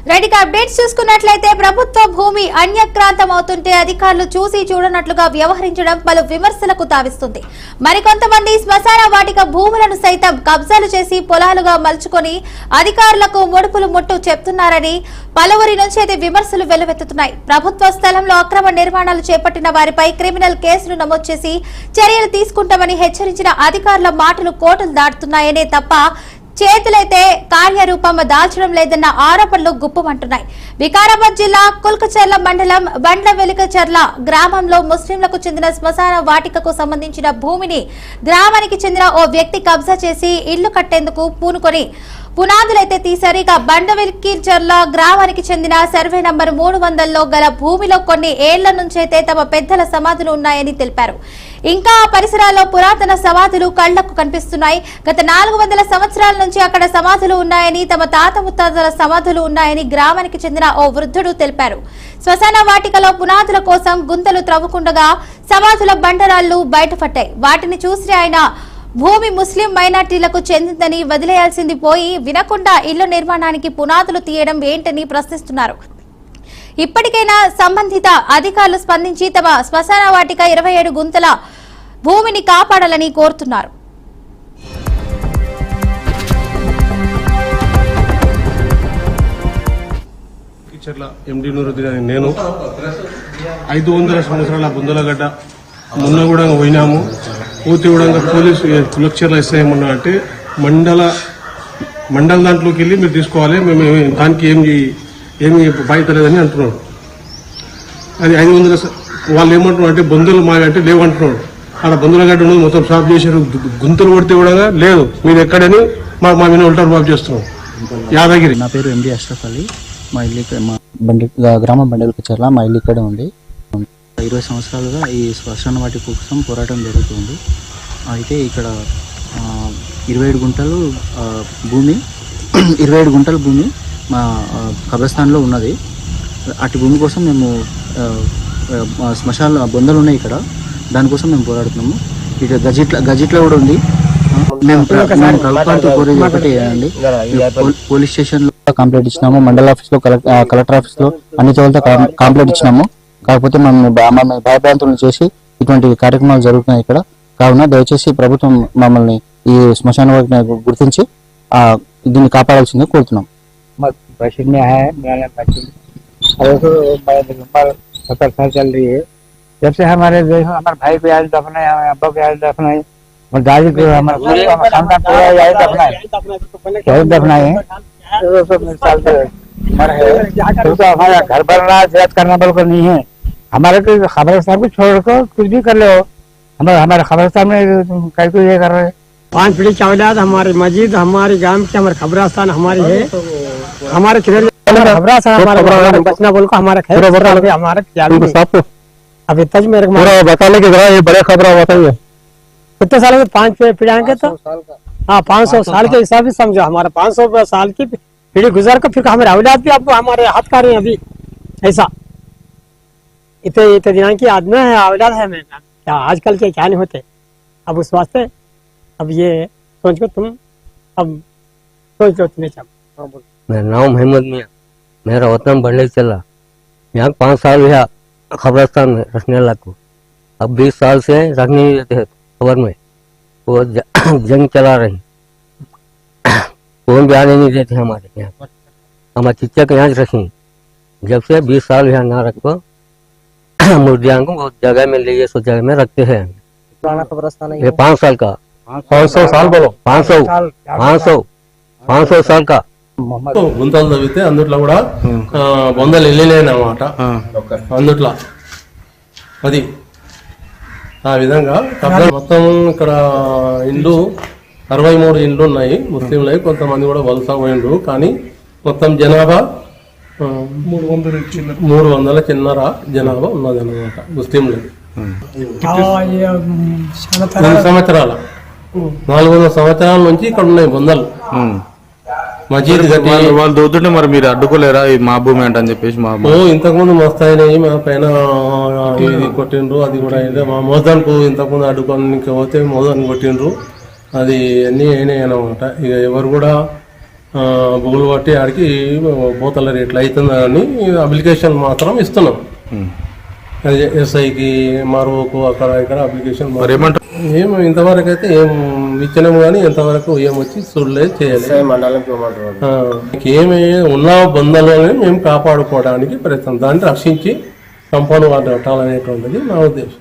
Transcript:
Right updates చూసుకున్నట్లయితే ప్రభుత్వ భూమి అన్యక్రాంతం అవుతుంటే అధికారులు చూసి చూడనట్లుగా వ్యవహరించడం పలు విమర్శలకు తావిస్తుంది. మరికొంతమంది శ్మశాన వాటిక భూములను సైతం కబ్జాలు చేసి పొలాలుగా మలుచుకొని అధికారులకు ముడుపులు ముట్టు చెప్తున్నారని పలువురి నుంచి అయితే విమర్శలు వెల్లువెత్తుతున్నాయి. ప్రభుత్వ స్థలంలో అక్రమ నిర్మాణాలు చేపట్టిన వారిపై క్రిమినల్ కేసులు నమోదు చేసి చర్యలు తీసుకుంటామని హెచ్చరించిన అధికారుల మాటలు కోటలు దాటుతున్నాయనే తప్ప చేతులైతే కార్యరూపం దాల్చడం లేదన్న ఆరోపణలు గుప్పమంటున్నాయి. వికారాబాద్ జిల్లా కుల్కచర్ల మండలం బండ్ల వెలికచర్ల గ్రామంలో ముస్లింలకు చెందిన శ్మశాన వాటికకు సంబంధించిన భూమిని గ్రామానికి చెందిన ఓ వ్యక్తి కబ్జా చేసి ఇళ్లు కట్టేందుకు పూనుకొని పునాదులైతే తీశారు. ఇక బండవెలికిచర్ల గ్రామానికి చెందిన సర్వే నంబర్ 300లో గల భూమిలో కొన్ని ఏళ్ల నుంచైతే తమ పెద్దల సమాధులు ఉన్నాయని తెలిపారు. ఇంకా ఆ పరిసరాల్లో పురాతన సమాధులు కళ్లకు కనిపిస్తున్నాయి. గత 400 సంవత్సరాల నుంచి అక్కడ సమాధులు ఉన్నాయని, తమ తాత ముత్తాతల సమాధులు ఉన్నాయని గ్రామానికి చెందిన ఓ వృద్ధుడు తెలిపారు. శ్మశాన వాటికలో పునాదుల కోసం గుంతలు త్రవ్వకుండగా సమాధుల బండరాళ్లు బయటపడ్డాయి. వాటిని చూసి ఆయన భూమి ముస్లిం మైనార్టీలకు చెందిందని వదిలేయాల్సింది పోయి వినకుండా ఇళ్ల నిర్మాణానికి పునాదులు తీయడం ఏంటని ప్రశ్నిస్తున్నారు. ఇప్పటికైనా సంబంధిత అధికారులు స్పందించి తమ శ్మశాన వాటిక 27 గుంతల భూమిని కాపాడాలని కోరుతున్నారు. నేను 500 సంవత్సరాల బుందలగడ్డ మొన్న కూడా పోయినాము. పూర్తి కూడా పోలీసు కులక్షర్ల ఎస్ఐ ఏమన్నా అంటే మండల దాంట్లోకి వెళ్ళి మీరు తీసుకోవాలి, మేము దానికి ఏమి బాధ్యత లేదని అంటున్నాడు. అది 500 వాళ్ళు ఏమంటున్నారు అంటే బొందులు మావి అంటే లేవంటున్నాడు. ఆడ బొందులగడ్డ ఉన్నది మొత్తం సాఫ్ చేశారు. గుంతలు కొడితే కూడా లేదు మీరు ఎక్కడని మా మీద ఉల్టారు బాబు చేస్తున్నాం. యాదగిరి. నా పేరు ఎండి అష్రఫ్ అలీ. మా ఇల్లు మా గ్రామం బండలకచర్ల. మా ఇల్లు ఇక్కడే ఉంది. 20 సంవత్సరాలుగా ఈ శ్మశాన వాటి కోసం పోరాటం జరుగుతుంది. అయితే ఇక్కడ 27 గుంటలు భూమి 27 గుంటల భూమి మా కబ్రస్థాన్లో ఉన్నది. అటు భూమి కోసం మేము శ్మశాన బొందలు ఉన్నాయి ఇక్కడ, దానికోసం మేము పోరాడుతున్నాము. ఇక గజిట్లో కూడా ఉంది. మేము ప్రభుత్వానికి కోరేది ఒకటి అండి, పోలీస్ స్టేషన్లో కంప్లైంట్ ఇచ్చినాము, మండల ఆఫీస్లో కలెక్టర్ ఆఫీస్లో అన్ని చోట్ల కంప్లైంట్ ఇచ్చినాము. కాకపోతే మమ్మల్ని భయభ్రాంతులను చేసి ఇటువంటి కార్యక్రమాలు జరుగుతున్నాయి ఇక్కడ. కావున దయచేసి ప్రభుత్వం మమ్మల్ని ఈ శ్మశాన వాటిని గుర్తించి దీన్ని కాపాడాల్సిందే కోరుతున్నాం. 70 साल चल रही है। जब से हमारे भाई को याद दफना है, हमारे अब्बा को याद दफना है, और दादी को हमारे खानदान पूरा याद दफना है। 200 साल से उम्र है, तो हमारा घर बन रहा है, याद करना बिल्कुल नहीं है। हमारे को खबरस्तान को छोड़कर कुछ भी कर लो, हमारे खबरस्तान में कई को ये कर रहे हैं। 5 पीढ़ी की औलाद हमारी मस्जिद, हमारे गांव की हमारे खबरस्तान हमारी है। हमारे बचना बोल को हमारा अभी तक मेरे बताने के ये बड़े खबर बताइए कितने साल में 5 पीढ़ी आएंगे तो 500 साल के हिसाब से समझो। हमारा 500 साल की पीढ़ी गुजर कर फिर हमारे औलाद भी आपको हमारे हाथ का रहे हैं अभी। ऐसा इतने दिना की आदमी है, औलाद है। मैं क्या आजकल के क्या नहीं होते। अब उस वास्ते अब ये सोच को तुम अब सोच लो तुम्हें चाहो। मेरा नाम मोहम्मद मियाँ, मेरा वतन बंडलकचर्ला। यहाँ 5 साल हुआ खबरस्तान में रखने वाला को। अब 20 साल से रखने नहीं देते खबर में, वो जंग चला रही, फोन भी आने नहीं देते हमारे यहाँ। हमारे चिच्चा के यहाँ रखी, जब से 20 साल यहाँ ना रखो मुर्दियां को बहुत जगह में ले सो जगह में रखते हैं। ये 5 साल का 500 साल बोलो 500 साल का గుంతలు తవ్వితే అందుట్లో కూడా బొందలు వెళ్ళినాయన్నమాట. అందుట్లో అది ఆ విధంగా మొత్తం ఇక్కడ ఇండ్లు 63 ఇండ్లు ఉన్నాయి ముస్లింలవి. కొంతమంది కూడా వలస పోయిండ్రు. కానీ మొత్తం జనాభా 300 చిన్నర జనాభా ఉన్నది అన్నమాట ముస్లింలది. 400 సంవత్సరాల నుంచి ఇక్కడ ఉన్నాయి బొందలు. మజీద్ వాళ్ళు దోతుంటే మరి మీరు అడ్డుకోలేరా మా భూమి అంటని చెప్పేసి? ఇంతకు ముందు మస్తు అయినాయి, మా పైన ఇది కొట్టిండ్రు. అది కూడా అయితే మా మోదానికి ఇంతకుముందు అడ్డుకోనికి పోతే మోదాన్ని కొట్టిండ్రు. అది అన్నీ అయినాయి అన్నమాట. ఇక ఎవరు కూడా భూములు బట్టి ఆడికి బోతల రేట్లు అవుతుందని అప్లికేషన్ మాత్రం ఇస్తున్నాం. ఎస్ఐకి మరోకు అక్కడ ఇక్కడ అప్లికేషన్ మరి ఏమంటారు? ఏం ఇంతవరకు అయితే ఏం ఇచ్చినాము కానీ ఇంతవరకు ఏం వచ్చి చూడలేదు చేయలేదు. ఏమి ఉన్న బంధాలని మేము కాపాడుకోవడానికి ప్రయత్నం, దాన్ని రక్షించి సంపూర్ణ వాటి కట్టాలనేటువంటిది నా ఉద్దేశం.